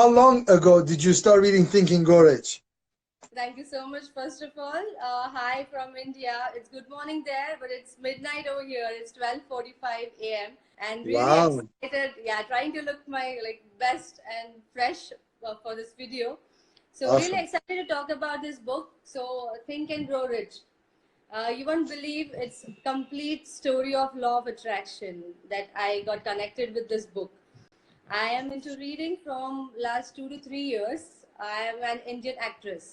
how long ago did you start reading Think and Grow Rich? Thank you so much, first of all. Hi from India. It's good morning there, but it's midnight over here. It's 12:45 a.m. and really Wow. excited. Yeah, trying to look my best and fresh for this video. So really Awesome. excited to talk about this book. So Think and Grow Rich. You won't believe it's a complete story of law of attraction that I got connected with this book. I am into reading from last 2 to 3 years. I am an Indian actress.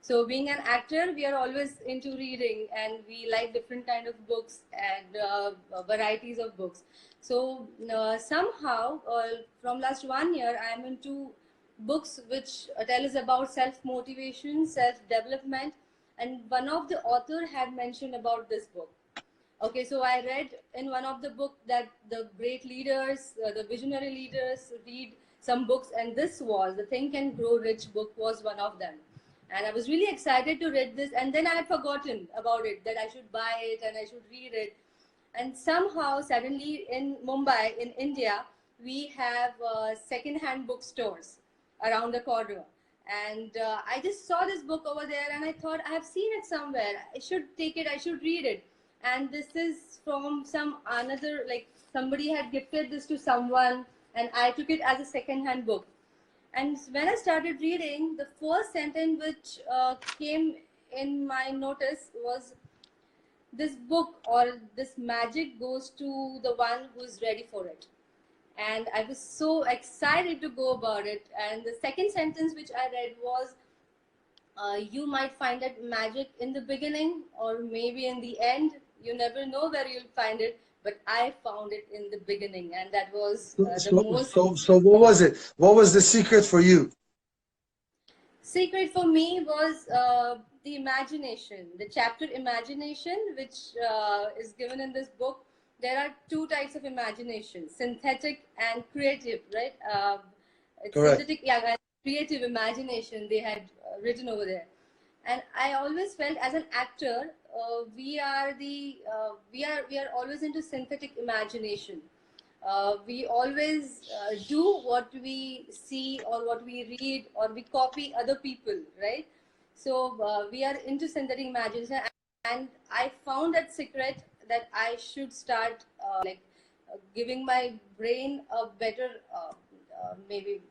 So being an actor, we are always into reading and we like different kind of books and varieties of books. So somehow from last 1 year, I am into books which tell us about self-motivation, self-development, and one of the author had mentioned about this book. Okay, so I read in one of the book that the great leaders, the visionary leaders read some books, and this was the Think and Grow Rich book was one of them. And I was really excited to read this, and then I had forgotten about it, that I should buy it and I should read it. And somehow, suddenly in Mumbai, in India, we have second-hand bookstores around the corner. And I just saw this book over there and I thought, I have seen it somewhere. I should take it, I should read it. And this is from some another, somebody had gifted this to someone and I took it as a second-hand book. And when I started reading, the first sentence which came in my notice was, this book or this magic goes to the one who's ready for it. And I was so excited to go about it. And the second sentence which I read was, you might find that magic in the beginning or maybe in the end. You never know where you'll find it, but I found it in the beginning, and that was the most. So what was it? What was the secret for you? Secret for me was the imagination, the chapter imagination, which is given in this book. There are two types of imagination: synthetic and creative, right? Correct. Synthetic, yeah, creative imagination they had written over there. And I always felt as an actor, we are always into synthetic imagination. We always do what we see or what we read, or we copy other people, right? So we are into synthetic imagination, and I found that secret that I should start giving my brain a better, maybe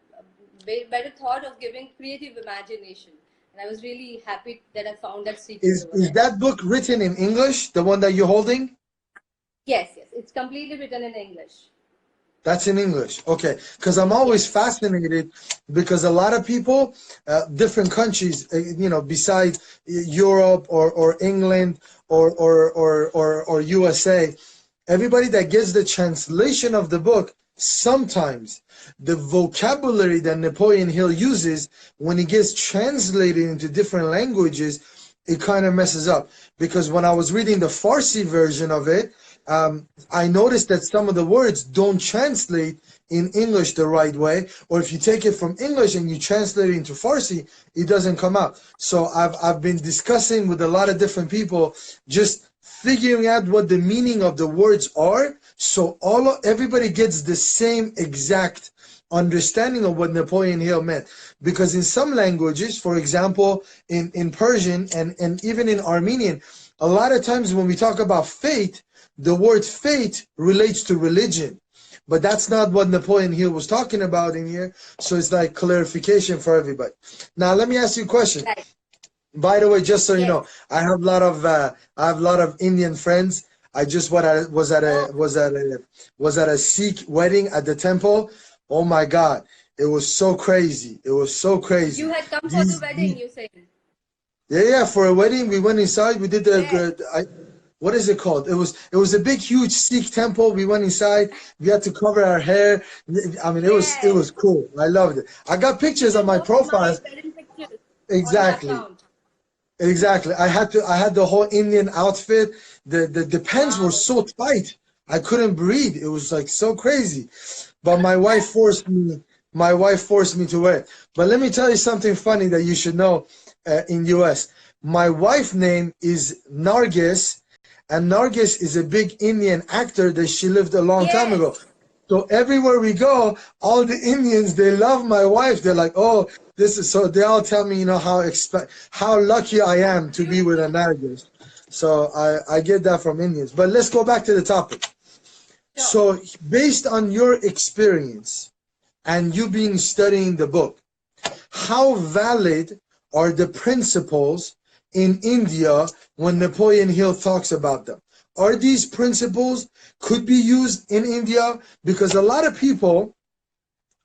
a better thought of giving creative imagination. And I was really happy that I found that secret. Is that book written in English, the one that you're holding? Yes, yes. It's completely written in English. That's in English. Okay. Because I'm always fascinated, because a lot of people, different countries, besides Europe or England or USA, everybody that gets the translation of the book, sometimes the vocabulary that Napoleon Hill uses, when it gets translated into different languages, it kind of messes up. Because when I was reading the Farsi version of it, I noticed that some of the words don't translate in English the right way, or if you take it from English and you translate it into Farsi, it doesn't come out. So I've been discussing with a lot of different people, just figuring out what the meaning of the words are, so everybody gets the same exact understanding of what Napoleon Hill meant. Because in some languages, for example, in Persian and even in Armenian, a lot of times when we talk about fate, the word fate relates to religion. But that's not what Napoleon Hill was talking about in here. So it's like clarification for everybody. Now let me ask you a question. Right. By the way, just so you know, I have a lot of Indian friends. I just was at a Sikh wedding at the temple. Oh my God, it was so crazy. It was so crazy. You had come for the wedding, you said. Yeah, for a wedding, we went inside. We did what is it called? It was a big, huge Sikh temple. We went inside. We had to cover our hair. I mean, it was cool. I loved it. I got pictures on my profile. Exactly. Exactly. I had the whole Indian outfit. The pants were so tight, I couldn't breathe. It was like so crazy. But my wife forced me to wear it. But let me tell you something funny that you should know in US. My wife's name is Nargis, and Nargis is a big Indian actor that she lived a long time ago. So everywhere we go, all the Indians, they love my wife. They're like, oh, this is so. They all tell me, you know, how lucky I am to be with a Nargis. So I get that from Indians. But let's go back to the topic. So based on your experience and you being studying the book, how valid are the principles in India when Napoleon Hill talks about them? Are these principles could be used in India? Because a lot of people,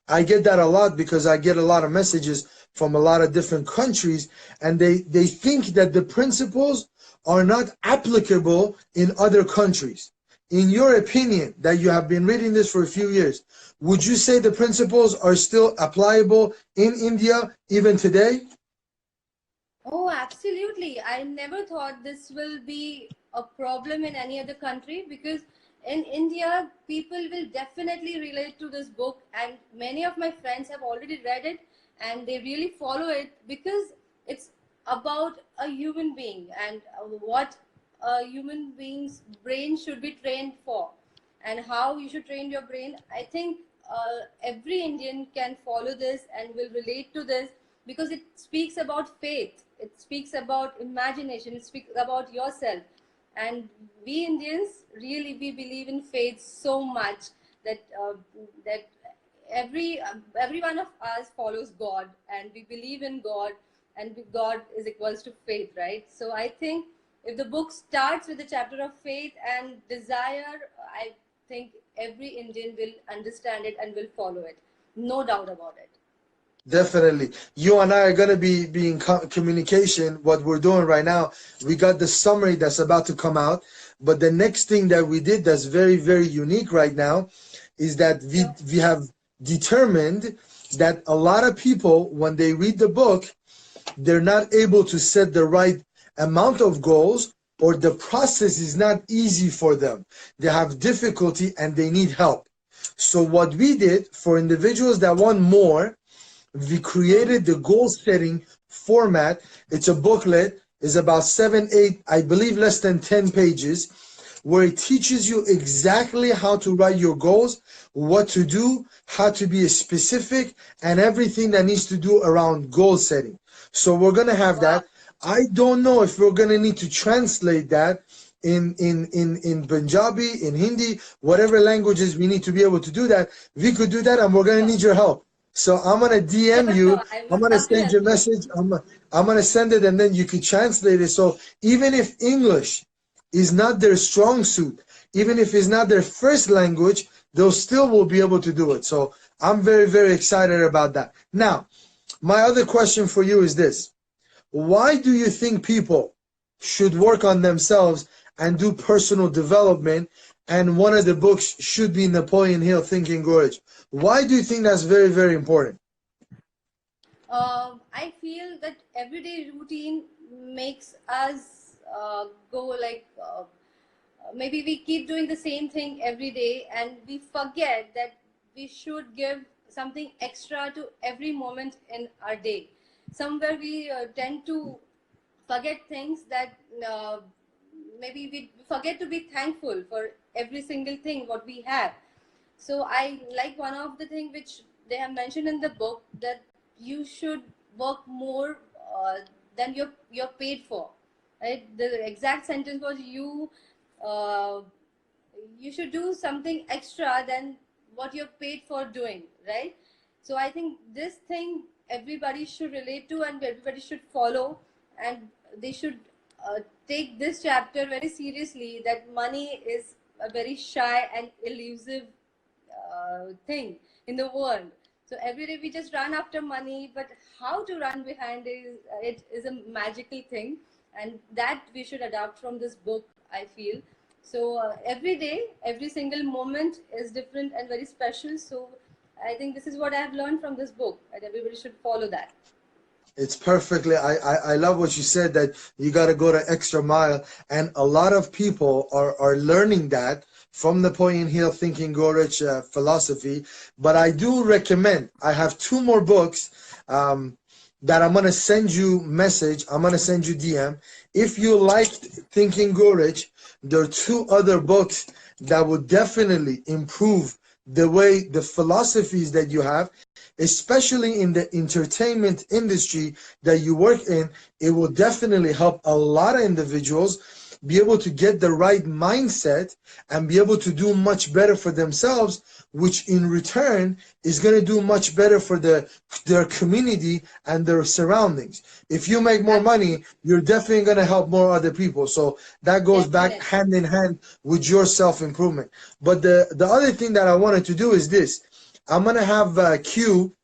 I get that a lot because I get a lot of messages from a lot of different countries, and they think that the principles are not applicable in other countries. In your opinion, that you have been reading this for a few years, would you say the principles are still applicable in India even today? Oh, absolutely. I never thought this will be a problem in any other country, because in India, people will definitely relate to this book, and many of my friends have already read it and they really follow it, because it's about a human being and what a human being's brain should be trained for and how you should train your brain. I think every Indian can follow this and will relate to this, because it speaks about faith, it speaks about imagination, it speaks about yourself. And we Indians, really, we believe in faith so much that that every one of us follows God, and we believe in God, and God is equals to faith, right? So I think if the book starts with the chapter of faith and desire, I think every Indian will understand it and will follow it, no doubt about it. Definitely. You and I are going to be in communication. What we're doing right now, we got the summary that's about to come out. But the next thing that we did that's very, very unique right now is that we have determined that a lot of people, when they read the book, they're not able to set the right amount of goals, or the process is not easy for them. They have difficulty and they need help. So what we did for individuals that want more, we created the goal setting format. It's a booklet. It's about 7, 8, I believe less than 10 pages, where it teaches you exactly how to write your goals, what to do, how to be specific, and everything that needs to do around goal setting. So we're going to have that. I don't know if we're going to need to translate that in Punjabi, in Hindi, whatever languages we need to be able to do that. We could do that, and we're going to need your help. So I'm going to DM you. I'm going to send you a message. I'm going to send it, and then you can translate it. So even if English is not their strong suit, even if it's not their first language, they'll still will be able to do it. So I'm very, very excited about that. Now, my other question for you is this. Why do you think people should work on themselves and do personal development, and one of the books should be Napoleon Hill, Think and Grow Rich? Why do you think that's very, very important? I feel that everyday routine makes us go like, maybe we keep doing the same thing every day and we forget that we should give something extra to every moment in our day. Somewhere we tend to forget things that maybe we forget to be thankful for every single thing what we have. So I like one of the things which they have mentioned in the book, that you should work more than you're paid for. Right? The exact sentence was uh, you should do something extra than what you're paid for doing. Right? So I think this thing everybody should relate to and everybody should follow, and they should take this chapter very seriously, that money is a very shy and elusive thing in the world. So every day we just run after money, but how to run behind it is a magical thing, and that we should adopt from this book, I feel. So every day, every single moment is different and very special. So I think this is what I have learned from this book, and everybody should follow that. It's perfectly, I love what you said, that you got to go the extra mile. And a lot of people are learning that from Napoleon Hill, Think and Grow Rich philosophy. But I do recommend, I have 2 more books that I'm going to send you message. I'm going to send you DM. If you liked Think and Grow Rich, there are 2 other books that would definitely improve the way, the philosophies that you have, especially in the entertainment industry that you work in. It will definitely help a lot of individuals be able to get the right mindset and be able to do much better for themselves, which in return is going to do much better for their community and their surroundings. If you make more money, you're definitely going to help more other people. So that goes back hand in hand with your self-improvement. But the other thing that I wanted to do is this. I'm going to have Q,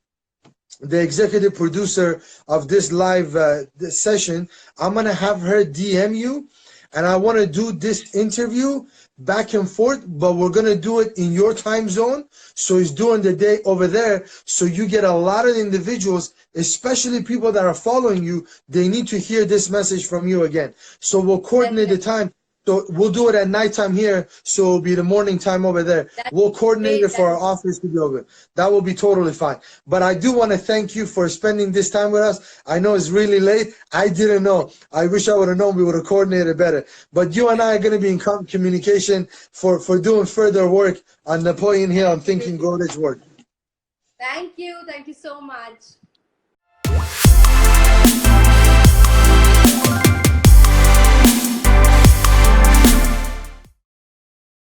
the executive producer of this live this session. I'm going to have her DM you, and I want to do this interview back and forth, but we're going to do it in your time zone. So it's during the day over there. So you get a lot of individuals, especially people that are following you. They need to hear this message from you again. So we'll coordinate the time. So we'll do it at nighttime here, so it'll be the morning time over there. We'll coordinate it for our office to be open. That will be totally fine. But I do want to thank you for spending this time with us. I know it's really late. I didn't know. I wish I would have known. We would have coordinated better. But you and I are going to be in communication for doing further work on Napoleon Hill and Think and Grow Rich work. Thank you. Thank you so much.